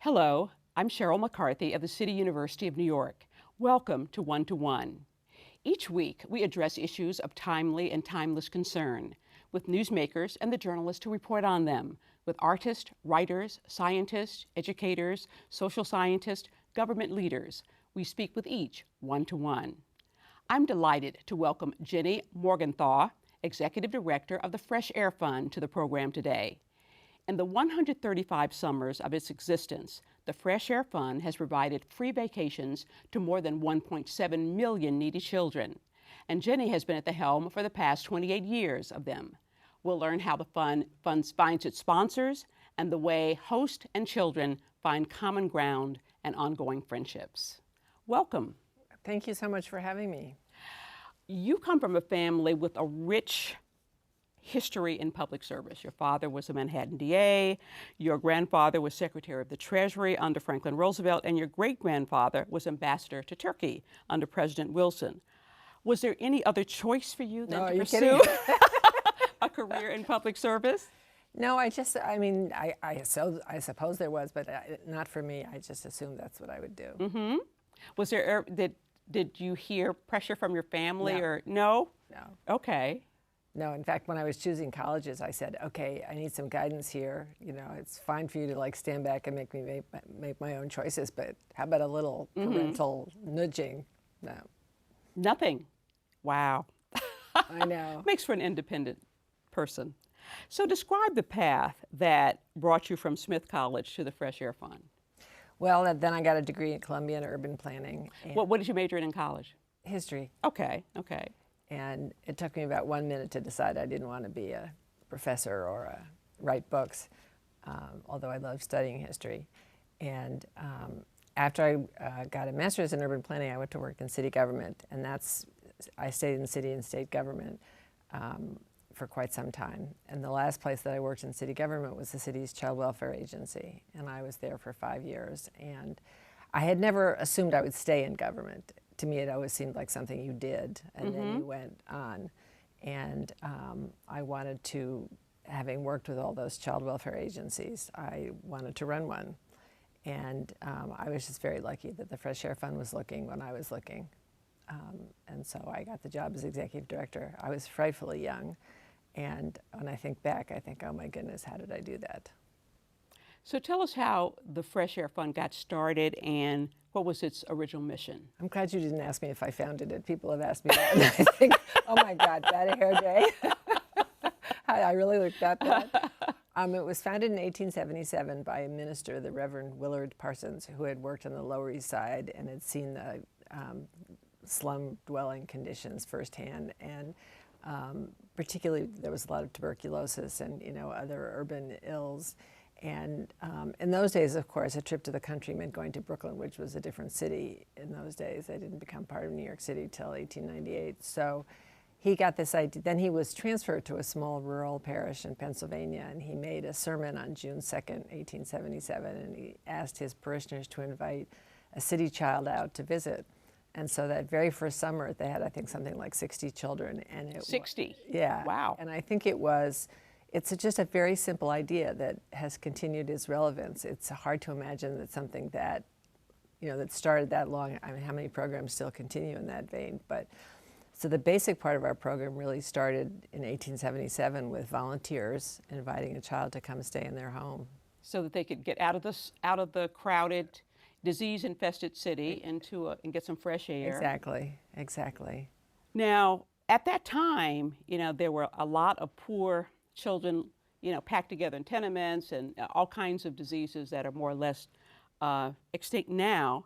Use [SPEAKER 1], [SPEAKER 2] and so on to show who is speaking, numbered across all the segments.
[SPEAKER 1] Hello, I'm Sheryl McCarthy of the City University of New York. Welcome to One to One. Each week, we address issues of timely and timeless concern with newsmakers and the journalists who report on them, with artists, writers, scientists, educators, social scientists, government leaders. We speak with each one to one. I'm delighted to welcome Jenny Morgenthau, Executive Director of the Fresh Air Fund, to the program today. In the 135 summers of its existence, the Fresh Air Fund has provided free vacations to more than 1.7 million needy children, and Jenny has been at the helm for the past 28 years of them. We'll learn how the fund finds its sponsors and the way hosts and children find common ground and ongoing friendships. Welcome.
[SPEAKER 2] Thank you so much for having me.
[SPEAKER 1] You come from a family with a rich history in public service. Your father was a Manhattan DA, your grandfather was Secretary of the Treasury under Franklin Roosevelt, and your great-grandfather was ambassador to Turkey under President Wilson. Was there any other choice for you than to pursue a career in public service?
[SPEAKER 2] No, I suppose there was, but not for me. I just assumed that's what I would do.
[SPEAKER 1] Mm-hmm. Was there, did you hear pressure from your family?
[SPEAKER 2] No.
[SPEAKER 1] Or no?
[SPEAKER 2] No.
[SPEAKER 1] Okay.
[SPEAKER 2] No, in fact, when I was choosing colleges, I said, okay, I need some guidance here. You know, it's fine for you to like stand back and make me make my own choices, but how about a little parental nudging? No.
[SPEAKER 1] Nothing. Wow.
[SPEAKER 2] I know.
[SPEAKER 1] Makes for an independent person. So describe the path that brought you from Smith College to the Fresh Air Fund.
[SPEAKER 2] Well, then I got a degree at Columbia in urban planning.
[SPEAKER 1] What did you major in college?
[SPEAKER 2] History.
[SPEAKER 1] Okay, okay.
[SPEAKER 2] And it took me about 1 minute to decide I didn't want to be a professor or write books, although I love studying history. And after I got a master's in urban planning, I went to work in city government, and I stayed in city and state government for quite some time. And the last place that I worked in city government was the city's child welfare agency, and I was there for 5 years. And I had never assumed I would stay in government. To me, it always seemed like something you did, and then you went on. And I wanted to, having worked with all those child welfare agencies, I wanted to run one. And I was just very lucky that the Fresh Air Fund was looking when I was looking. And so I got the job as executive director. I was frightfully young. And when I think back, I think, oh my goodness, how did I do that?
[SPEAKER 1] So tell us how the Fresh Air Fund got started and what was its original mission?
[SPEAKER 2] I'm glad you didn't ask me if I founded it. People have asked me that, and I think, oh my God, bad hair day. I really looked at that. It was founded in 1877 by a minister, the Reverend Willard Parsons, who had worked on the Lower East Side and had seen the slum dwelling conditions firsthand. And particularly, there was a lot of tuberculosis and other urban ills. And in those days, of course, a trip to the country meant going to Brooklyn, which was a different city in those days. They didn't become part of New York City till 1898. So he got this idea. Then he was transferred to a small rural parish in Pennsylvania, and he made a sermon on June 2nd, 1877, and he asked his parishioners to invite a city child out to visit. And so that very first summer, they had, I think, something like 60 children. And
[SPEAKER 1] 60?
[SPEAKER 2] Yeah.
[SPEAKER 1] Wow.
[SPEAKER 2] And I think it's just a very simple idea that has continued its relevance. It's hard to imagine that something that, that started that long, I mean, how many programs still continue in that vein? But so the basic part of our program really started in 1877 with volunteers inviting a child to come stay in their home.
[SPEAKER 1] So that they could get out of the crowded, disease-infested city and get some fresh air.
[SPEAKER 2] Exactly, exactly.
[SPEAKER 1] Now, at that time, there were a lot of poor children, packed together in tenements and all kinds of diseases that are more or less extinct now.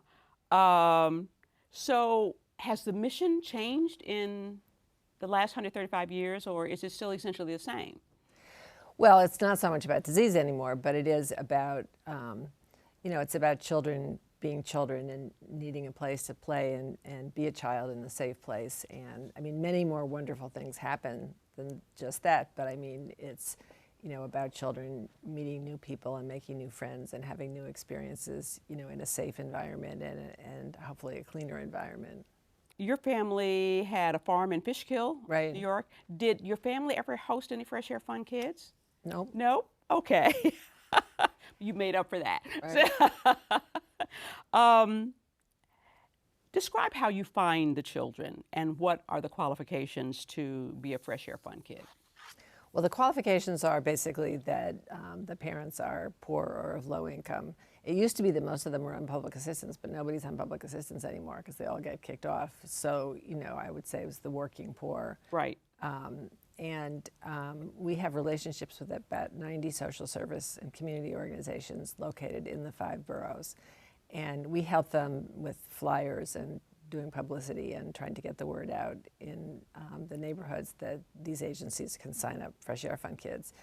[SPEAKER 1] So has the mission changed in the last 135 years, or is it still essentially the same?
[SPEAKER 2] Well, it's not so much about disease anymore, but it is about, it's about children being children and needing a place to play and be a child in a safe place. And I mean, many more wonderful things happen than just that, but I mean, it's, about children meeting new people and making new friends and having new experiences, in a safe environment and hopefully a cleaner environment.
[SPEAKER 1] Your family had a farm in Fishkill,
[SPEAKER 2] right.
[SPEAKER 1] New York. Did your family ever host any Fresh Air Fund kids?
[SPEAKER 2] Nope.
[SPEAKER 1] No? Okay. You made up for that.
[SPEAKER 2] Right.
[SPEAKER 1] Describe how you find the children and what are the qualifications to be a Fresh Air Fund kid.
[SPEAKER 2] Well, the qualifications are basically that the parents are poor or of low income. It used to be that most of them were on public assistance, but nobody's on public assistance anymore because they all get kicked off. So, I would say it was the working poor.
[SPEAKER 1] Right.
[SPEAKER 2] We have relationships with about 90 social service and community organizations located in the 5 boroughs. And we help them with flyers and doing publicity and trying to get the word out in the neighborhoods that these agencies can sign up Fresh Air Fund kids.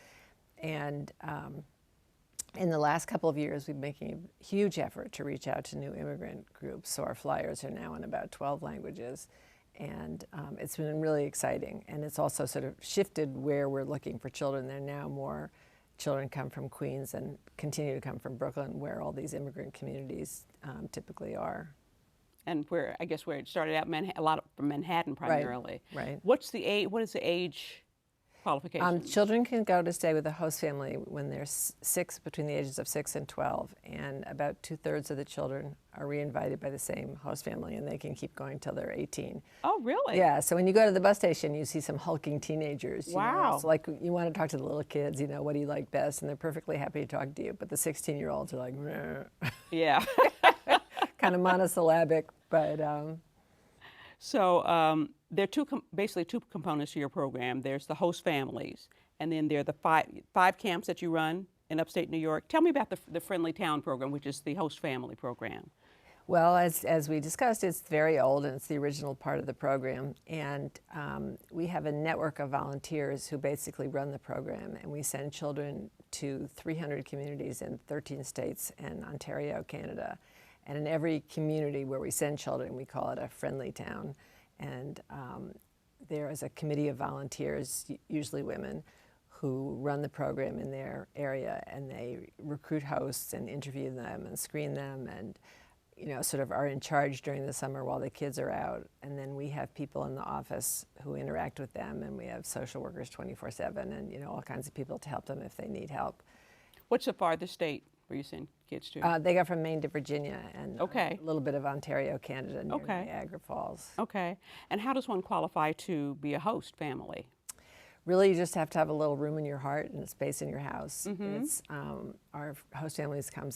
[SPEAKER 2] And in the last couple of years, we've been making a huge effort to reach out to new immigrant groups. So our flyers are now in about 12 languages. And it's been really exciting. And it's also sort of shifted where we're looking for children. There are now more children come from Queens and continue to come from Brooklyn, where all these immigrant communities typically are.
[SPEAKER 1] And where it started out, a lot from Manhattan primarily.
[SPEAKER 2] Right.
[SPEAKER 1] What is the age qualification?
[SPEAKER 2] Children can go to stay with a host family when they're between the ages of 6 and 12, and about 2/3 of the children are reinvited by the same host family, and they can keep going till they're 18.
[SPEAKER 1] Oh, really?
[SPEAKER 2] Yeah. So when you go to the bus station, you see some hulking teenagers.
[SPEAKER 1] Wow.
[SPEAKER 2] It's like you want to talk to the little kids. What do you like best? And they're perfectly happy to talk to you. But the 16-year-olds are like, meh.
[SPEAKER 1] Yeah.
[SPEAKER 2] Kind of monosyllabic, but.
[SPEAKER 1] So there are basically two components to your program. There's the host families, and then there are the five camps that you run in upstate New York. Tell me about the Friendly Town program, which is the host family program.
[SPEAKER 2] Well, as we discussed, it's very old, and it's the original part of the program. And we have a network of volunteers who basically run the program, and we send children to 300 communities in 13 states and Ontario, Canada. And in every community where we send children, we call it a friendly town. And there is a committee of volunteers, usually women, who run the program in their area, and they recruit hosts and interview them and screen them and sort of are in charge during the summer while the kids are out. And then we have people in the office who interact with them, and we have social workers 24/7 and all kinds of people to help them if they need help.
[SPEAKER 1] What's the farthest state where you send kids to?
[SPEAKER 2] They go from Maine to Virginia and
[SPEAKER 1] okay.
[SPEAKER 2] A little bit of Ontario, Canada, near Niagara Falls.
[SPEAKER 1] Okay. And how does one qualify to be a host family?
[SPEAKER 2] Really, you just have to have a little room in your heart and a space in your house.
[SPEAKER 1] Mm-hmm.
[SPEAKER 2] It's, our host families come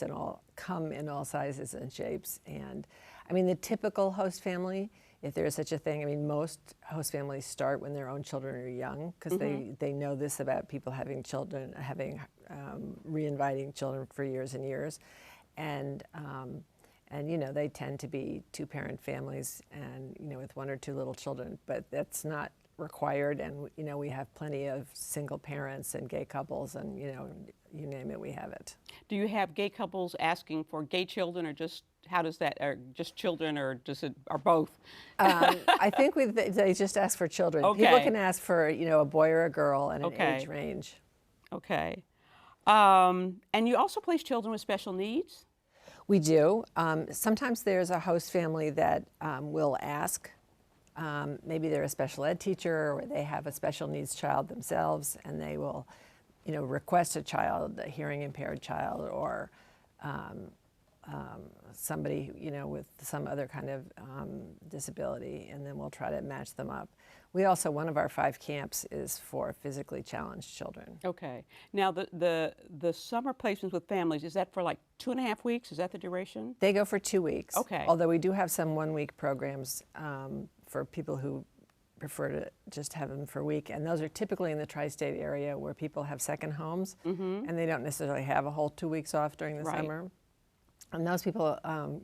[SPEAKER 2] in all sizes and shapes. And I mean, the typical host family, if there is such a thing, most host families start when their own children are young, because they know this about people having children, reinviting children for years and years. And they tend to be 2-parent families and, with 1 or 2 little children, but that's not required. And, we have plenty of single parents and gay couples and, you name it, we have it.
[SPEAKER 1] Do you have gay couples asking for gay children, or just how does that, or just children, or or both?
[SPEAKER 2] I think they just ask for children.
[SPEAKER 1] Okay.
[SPEAKER 2] People can ask for, a boy or a girl and an age range.
[SPEAKER 1] Okay. And you also place children with special needs?
[SPEAKER 2] We do. Sometimes there's a host family that will ask. Maybe they're a special ed teacher, or they have a special needs child themselves, and they will, request a child, a hearing impaired child, or somebody, with some other kind of disability, and then we'll try to match them up. We also, one of our 5 camps is for physically challenged children.
[SPEAKER 1] Okay. Now, the summer placements with families, is that for like 2.5 weeks? Is that the duration?
[SPEAKER 2] They go for 2 weeks.
[SPEAKER 1] Okay.
[SPEAKER 2] Although we do have some 1-week programs for people who prefer to just have them for a week. And those are typically in the tri-state area where people have second homes, and they don't necessarily have a whole 2 weeks off during the summer. And those people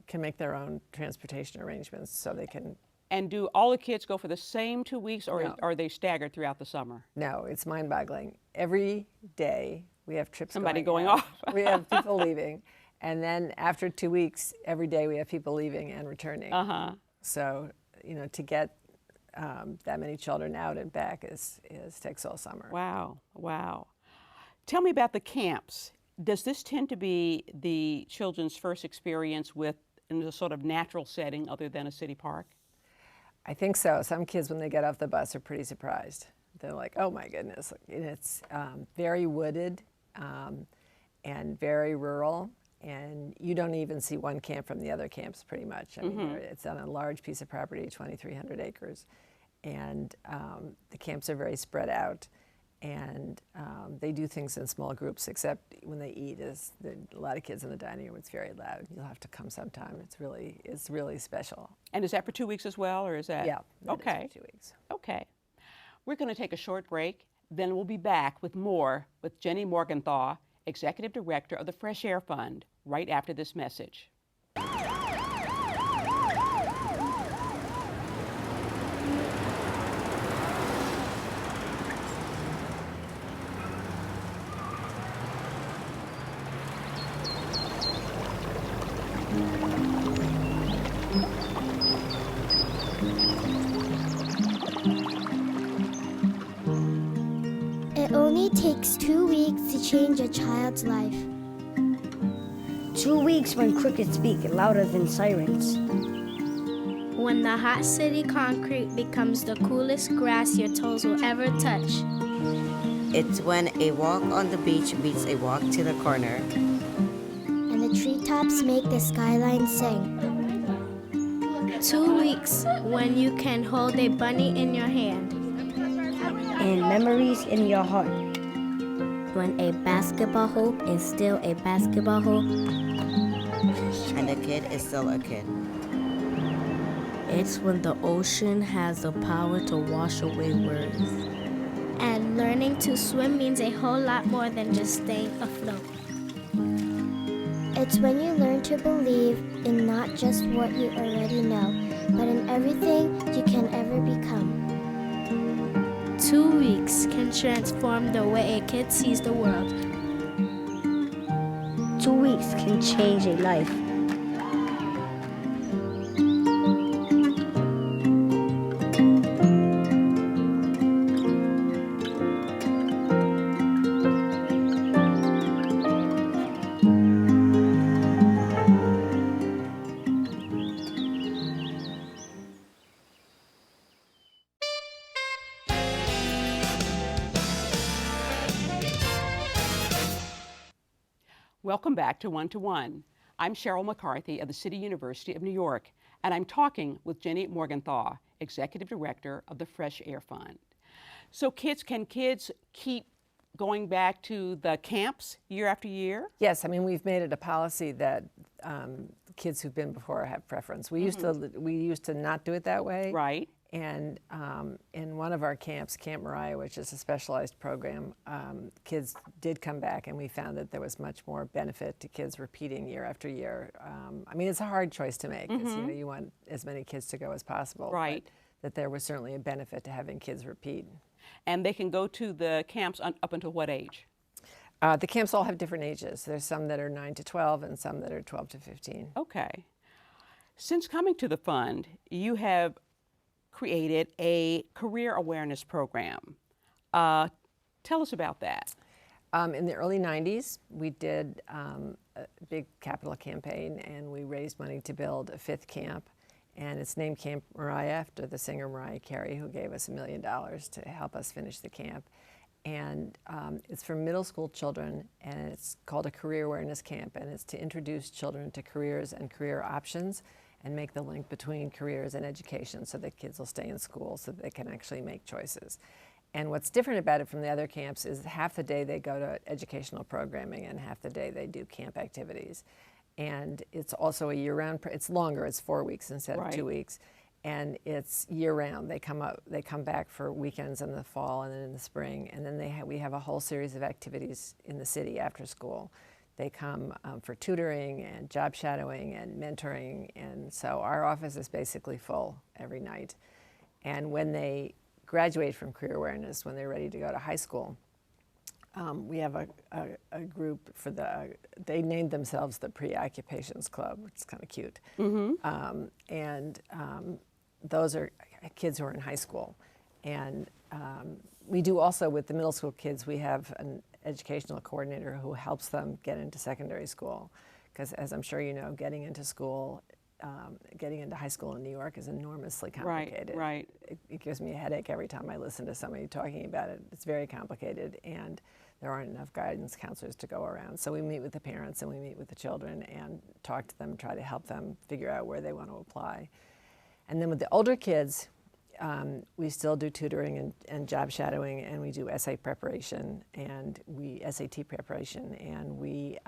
[SPEAKER 2] can make their own transportation arrangements so they can.
[SPEAKER 1] And do all the kids go for the same 2 weeks, or
[SPEAKER 2] No.
[SPEAKER 1] are they staggered throughout the summer?
[SPEAKER 2] No, it's mind-boggling. Every day we have trips
[SPEAKER 1] Somebody going
[SPEAKER 2] out.
[SPEAKER 1] off.
[SPEAKER 2] We have people leaving. And then after 2 weeks, every day we have people leaving and returning. So, to get that many children out and back takes all summer.
[SPEAKER 1] Wow, wow. Tell me about the camps. Does this tend to be the children's first experience in a sort of natural setting other than a city park?
[SPEAKER 2] I think so. Some kids, when they get off the bus, are pretty surprised. They're like, oh my goodness. And it's very wooded, and very rural. And you don't even see one camp from the other camps pretty much. I mean, it's on a large piece of property, 2,300 acres. And the camps are very spread out. And they do things in small groups, except when they eat, a lot of kids in the dining room. It's very loud. You'll have to come sometime. It's really special.
[SPEAKER 1] And is that for 2 weeks as well, or is that?
[SPEAKER 2] Yeah, that
[SPEAKER 1] okay.
[SPEAKER 2] is for 2 weeks.
[SPEAKER 1] Okay. We're going to take a short break. Then we'll be back with more with Jenny Morgenthau, Executive Director of the Fresh Air Fund, right after this message.
[SPEAKER 3] It only takes 2 weeks to change a child's life.
[SPEAKER 4] 2 weeks when crickets speak louder than sirens.
[SPEAKER 5] When the hot city concrete becomes the coolest grass your toes will ever touch.
[SPEAKER 6] It's when a walk on the beach beats a walk to the corner.
[SPEAKER 3] And the treetops make the skyline sing.
[SPEAKER 5] 2 weeks when you can hold a bunny in your hand.
[SPEAKER 4] And memories in your heart.
[SPEAKER 7] When a basketball hoop is still a basketball hoop.
[SPEAKER 6] And a kid is still a kid.
[SPEAKER 7] It's when the ocean has the power to wash away worries.
[SPEAKER 5] And learning to swim means a whole lot more than just staying afloat.
[SPEAKER 3] It's when you learn to believe in not just what you already know, but in everything you can ever become.
[SPEAKER 5] 2 weeks can transform the way a kid sees the world.
[SPEAKER 4] 2 weeks can change a life.
[SPEAKER 1] Welcome back to One to One. I'm Sheryl McCarthy of the City University of New York, and I'm talking with Jenny Morgenthau, Executive Director of the Fresh Air Fund. So can kids keep going back to the camps year after year?
[SPEAKER 2] Yes, I mean, we've made it a policy that kids who've been before have preference. We used to not do it that way.
[SPEAKER 1] Right.
[SPEAKER 2] And in one of our camps, Camp Mariah, which is a specialized program, kids did come back, and we found that there was much more benefit to kids repeating year after year. I mean, it's a hard choice to make, because you want as many kids to go as possible.
[SPEAKER 1] Right.
[SPEAKER 2] But that there was certainly a benefit to having kids repeat.
[SPEAKER 1] And they can go to the camps up until what age?
[SPEAKER 2] The camps all have different ages. There's some that are 9 to 12 and some that are 12 to 15.
[SPEAKER 1] Okay. Since coming to the fund, you have created a career awareness program. Tell us about that.
[SPEAKER 2] In the early 90s, we did a big capital campaign, and we raised money to build a 5th camp. And it's named Camp Mariah after the singer Mariah Carey, who gave us $1 million to help us finish the camp. And it's for middle school children, and it's called a career awareness camp, and it's to introduce children to careers and career options and make the link between careers and education so that kids will stay in school so that they can actually make choices. And what's different about it from the other camps is half the day they go to educational programming and half the day they do camp activities. And it's also a year-round, it's longer, it's 4 weeks instead of 2 weeks. And it's year-round. They come back for weekends in the fall and then in the spring. And then we have a whole series of activities in the city after school. They come for tutoring and job shadowing and mentoring. And so our office is basically full every night. And when they graduate from career awareness, when they're ready to go to high school, we have a group for they named themselves the Preoccupations Club, which is kind of cute. Those are kids who are in high school. And we do also with the middle school kids, we have an educational coordinator who helps them get into secondary school. Because as I'm sure you know, getting into school, getting into high school in New York is enormously complicated.
[SPEAKER 1] Right.
[SPEAKER 2] It gives me a headache every time I listen to somebody talking about it. It's very complicated. And there aren't enough guidance counselors to go around. So we meet with the parents and we meet with the children and talk to them, try to help them figure out where they want to apply. And then with the older kids, we still do tutoring and job shadowing, and we do essay preparation and SAT preparation, and we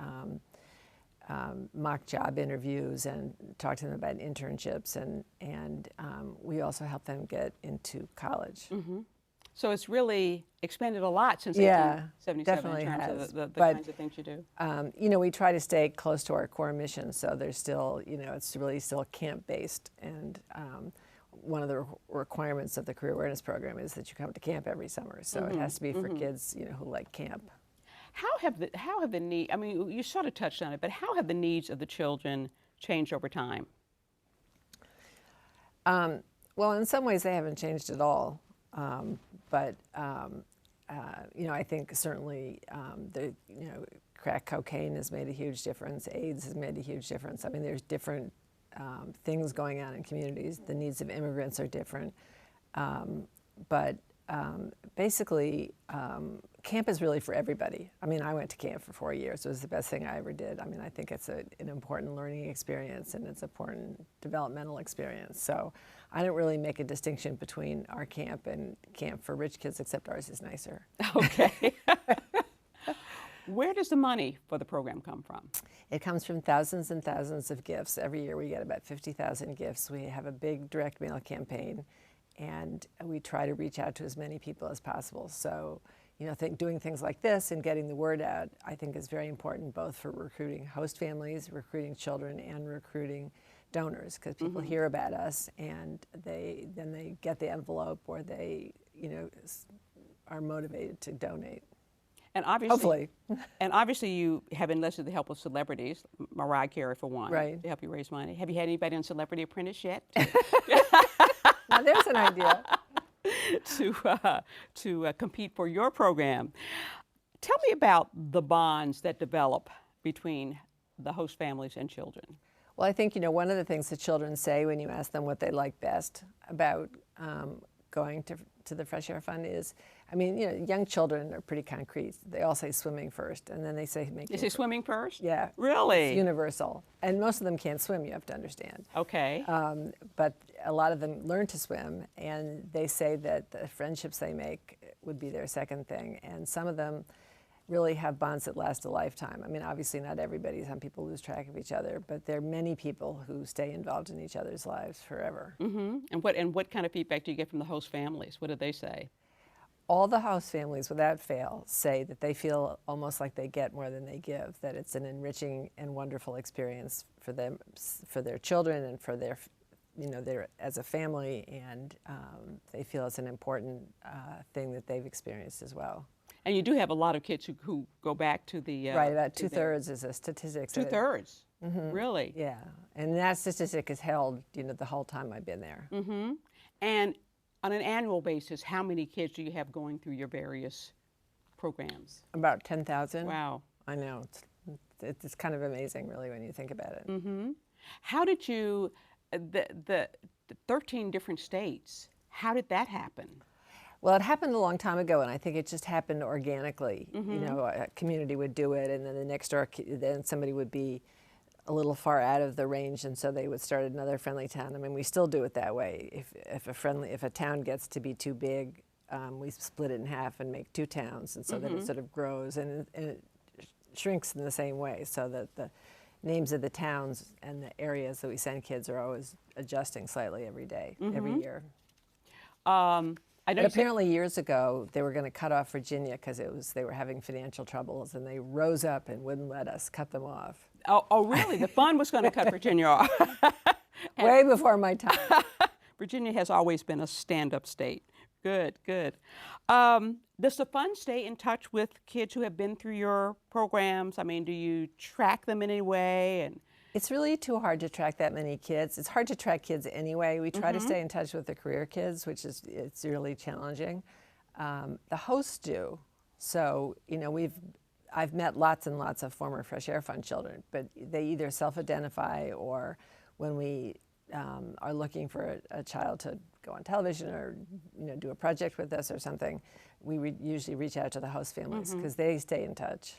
[SPEAKER 2] mock job interviews and talk to them about internships, and we also help them get into college.
[SPEAKER 1] Mm-hmm. So it's really expanded a lot since
[SPEAKER 2] Yeah,
[SPEAKER 1] 1877
[SPEAKER 2] definitely
[SPEAKER 1] in terms
[SPEAKER 2] has.
[SPEAKER 1] of the
[SPEAKER 2] But,
[SPEAKER 1] kinds of things you do.
[SPEAKER 2] You know, we try to stay close to our core mission, so there's still, you know, it's really still camp-based, and one of the requirements of the Career Awareness Program is that you come to camp every summer, so it has to be for kids, you know, who like camp.
[SPEAKER 1] How have the need? I mean, you sort of touched on it, but how have the needs of the children changed over time?
[SPEAKER 2] Well, in some ways they haven't changed at all, but you know, I think certainly you know, crack cocaine has made a huge difference. AIDS has made a huge difference. I mean, there's different things going on in communities. The needs of immigrants are different, but basically, camp is really for everybody. I mean, I went to camp for 4 years. It was the best thing I ever did. I mean, I think it's an important learning experience, and it's an important developmental experience. So I don't really make a distinction between our camp and camp for rich kids, except ours is nicer.
[SPEAKER 1] Okay. Where does the money for the program come from?
[SPEAKER 2] It comes from thousands and thousands of gifts. Every year we get about 50,000 gifts. We have a big direct mail campaign, and we try to reach out to as many people as possible. So, you know, doing things like this and getting the word out, I think, is very important, both for recruiting host families, recruiting children, and recruiting donors, because people hear about us and then they get the envelope, or they, you know, are motivated to donate.
[SPEAKER 1] And obviously,
[SPEAKER 2] hopefully.
[SPEAKER 1] And obviously you have enlisted the help of celebrities, Mariah Carey for one,
[SPEAKER 2] right,
[SPEAKER 1] to help you raise money. Have you had anybody on Celebrity Apprentice yet?
[SPEAKER 2] Now there's an idea.
[SPEAKER 1] to compete for your program. Tell me about the bonds that develop between the host families and children.
[SPEAKER 2] Well, I think, you know, one of the things the children say when you ask them what they like best about going to the Fresh Air Fund is, I mean, you know, young children are pretty concrete. They all say swimming first, and then they say making.
[SPEAKER 1] They say swimming first?
[SPEAKER 2] Yeah.
[SPEAKER 1] Really?
[SPEAKER 2] It's universal. And most of them can't swim, you have to understand.
[SPEAKER 1] Okay.
[SPEAKER 2] But a lot of them learn to swim, and they say that the friendships they make would be their second thing. And some of them really have bonds that last a lifetime. I mean, obviously not everybody. Some people lose track of each other, but there are many people who stay involved in each other's lives forever.
[SPEAKER 1] Mm-hmm. And what kind of feedback do you get from the host families? What do they say?
[SPEAKER 2] All the host families, without fail, say that they feel almost like they get more than they give, that it's an enriching and wonderful experience for them, for their children, and for their, you know, their as a family, and they feel it's an important thing that they've experienced as well.
[SPEAKER 1] And you do have a lot of kids who go back to the...
[SPEAKER 2] right, about two-thirds is a statistic.
[SPEAKER 1] Two-thirds?
[SPEAKER 2] Mm-hmm.
[SPEAKER 1] Really?
[SPEAKER 2] Yeah, and that statistic is held, you know, the whole time I've been there.
[SPEAKER 1] Mm-hmm. And on an annual basis, how many kids do you have going through your various programs?
[SPEAKER 2] About 10,000.
[SPEAKER 1] Wow.
[SPEAKER 2] I know. It's kind of amazing, really, when you think about it.
[SPEAKER 1] Mm-hmm. How did you, the 13 different states, how did that happen?
[SPEAKER 2] Well, it happened a long time ago, and I think it just happened organically.
[SPEAKER 1] Mm-hmm.
[SPEAKER 2] You know, a community would do it, and then the next door, then somebody would be a little far out of the range, and so they would start another friendly town. I mean, we still do it that way. If a town gets to be too big, we split it in half and make two towns, and so that it sort of grows, and it shrinks in the same way, so that the names of the towns and the areas that we send kids are always adjusting slightly every day, every year. But apparently years ago, they were going to cut off Virginia because they were having financial troubles, and they rose up and wouldn't let us cut them off.
[SPEAKER 1] Oh, really? The fund was going to cut Virginia off.
[SPEAKER 2] Way before my time.
[SPEAKER 1] Virginia has always been a stand-up state. Good, good. Does the fund stay in touch with kids who have been through your programs? I mean, do you track them in any way? And
[SPEAKER 2] it's really too hard to track that many kids. It's hard to track kids anyway. We try to stay in touch with the career kids, which is it's really challenging. The hosts do. So, you know, I've met lots and lots of former Fresh Air Fund children, but they either self-identify, or when we are looking for a child to go on television or do a project with us or something, we usually reach out to the host families because they stay in touch.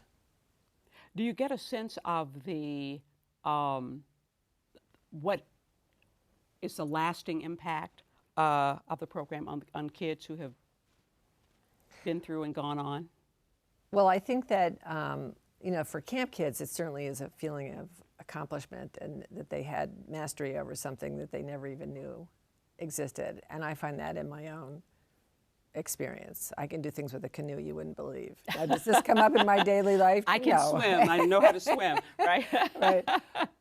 [SPEAKER 1] Do you get a sense of the what is the lasting impact of the program on kids who have been through and gone on?
[SPEAKER 2] Well, I think that for camp kids, it certainly is a feeling of accomplishment and that they had mastery over something that they never even knew existed. And I find that in my own experience. I can do things with a canoe you wouldn't believe. Now, does this come up in my daily life?
[SPEAKER 1] I can swim. I know how to swim, right?
[SPEAKER 2] Right.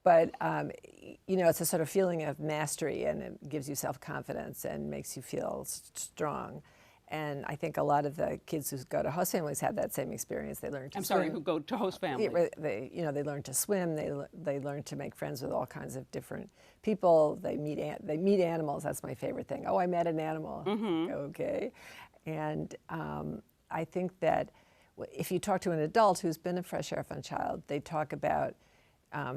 [SPEAKER 2] But, it's a sort of feeling of mastery, and it gives you self-confidence and makes you feel strong. And I think a lot of the kids who go to host families have that same experience. They learn to swim.
[SPEAKER 1] Who go to host families.
[SPEAKER 2] They learn to swim. They learn to make friends with all kinds of different people. They meet animals. That's my favorite thing. Oh, I met an animal. Okay. And I think that if you talk to an adult who's been a Fresh Air Fund child, they talk about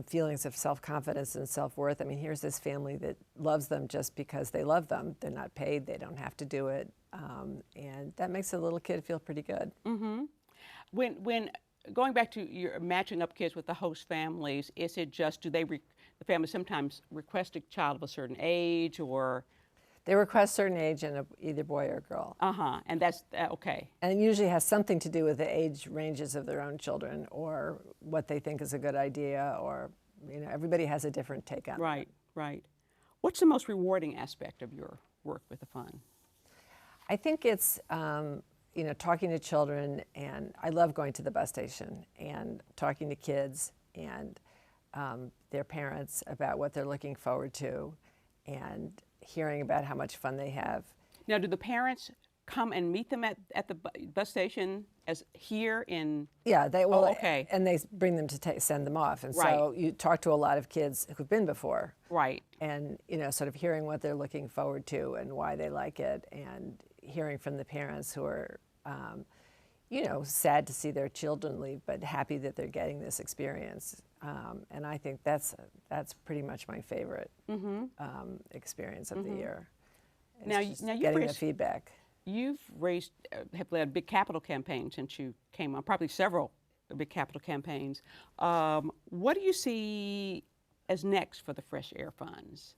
[SPEAKER 2] feelings of self-confidence and self-worth. I mean, here's this family that loves them just because they love them. They're not paid. They don't have to do it. And that makes a little kid feel pretty good.
[SPEAKER 1] When going back to your matching up kids with the host families, is it just, the families sometimes request a child of a certain age, or?
[SPEAKER 2] They request a certain age and either boy or girl.
[SPEAKER 1] And that's, okay.
[SPEAKER 2] And it usually has something to do with the age ranges of their own children or what they think is a good idea, or, everybody has a different take on it.
[SPEAKER 1] Right. What's the most rewarding aspect of your work with the fund?
[SPEAKER 2] I think it's, talking to children, and I love going to the bus station and talking to kids and their parents about what they're looking forward to and hearing about how much fun they have.
[SPEAKER 1] Now, do the parents come and meet them at the bus station as here in?
[SPEAKER 2] Yeah, they will.
[SPEAKER 1] Okay.
[SPEAKER 2] And they bring them to send them off. And so you talk to a lot of kids who've been before.
[SPEAKER 1] Right.
[SPEAKER 2] And, sort of hearing what they're looking forward to and why they like it, and hearing from the parents who are, sad to see their children leave, but happy that they're getting this experience. And I think that's pretty much my favorite experience of the year.
[SPEAKER 1] Now
[SPEAKER 2] just
[SPEAKER 1] you've
[SPEAKER 2] getting the feedback.
[SPEAKER 1] You've have led a big capital campaign since you came on, probably several big capital campaigns. What do you see as next for the Fresh Air Funds?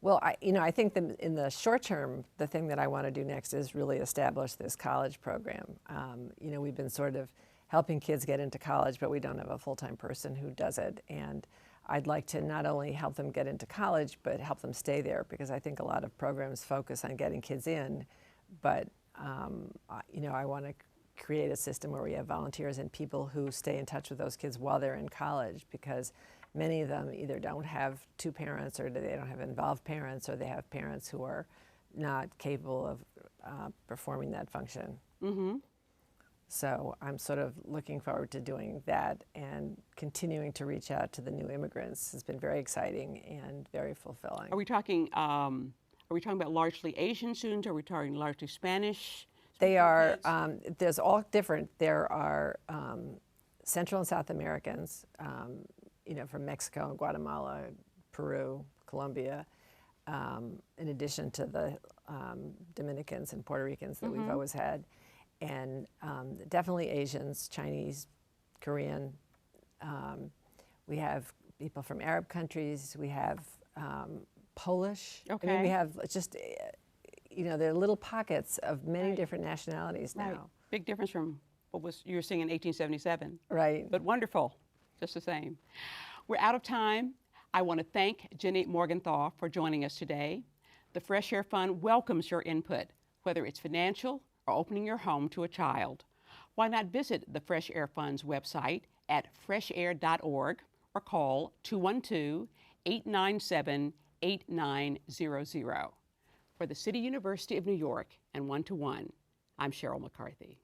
[SPEAKER 2] Well, I think in the short term, the thing that I want to do next is really establish this college program. We've been sort of helping kids get into college, but we don't have a full-time person who does it. And I'd like to not only help them get into college, but help them stay there, because I think a lot of programs focus on getting kids in, but I want to create a system where we have volunteers and people who stay in touch with those kids while they're in college, because many of them either don't have two parents, or they don't have involved parents, or they have parents who are not capable of performing that function. So I'm sort of looking forward to doing that, and continuing to reach out to the new immigrants has been very exciting and very fulfilling.
[SPEAKER 1] Are we talking about largely Asian students? Are we talking largely Spanish?
[SPEAKER 2] They are, there's all different. There are Central and South Americans, from Mexico and Guatemala, Peru, Colombia, in addition to the Dominicans and Puerto Ricans that we've always had. And definitely Asians, Chinese, Korean. We have people from Arab countries. We have Polish.
[SPEAKER 1] Okay.
[SPEAKER 2] I mean, we have just, there are little pockets of many different nationalities now.
[SPEAKER 1] Right. Big difference from what you were seeing in 1877.
[SPEAKER 2] Right.
[SPEAKER 1] But wonderful, just the same. We're out of time. I want to thank Jenny Morgenthau for joining us today. The Fresh Air Fund welcomes your input, whether it's financial or opening your home to a child. Why not visit the Fresh Air Fund's website at freshair.org or call 212-897-8900. For the City University of New York and 1-to-1, I'm Sheryl McCarthy.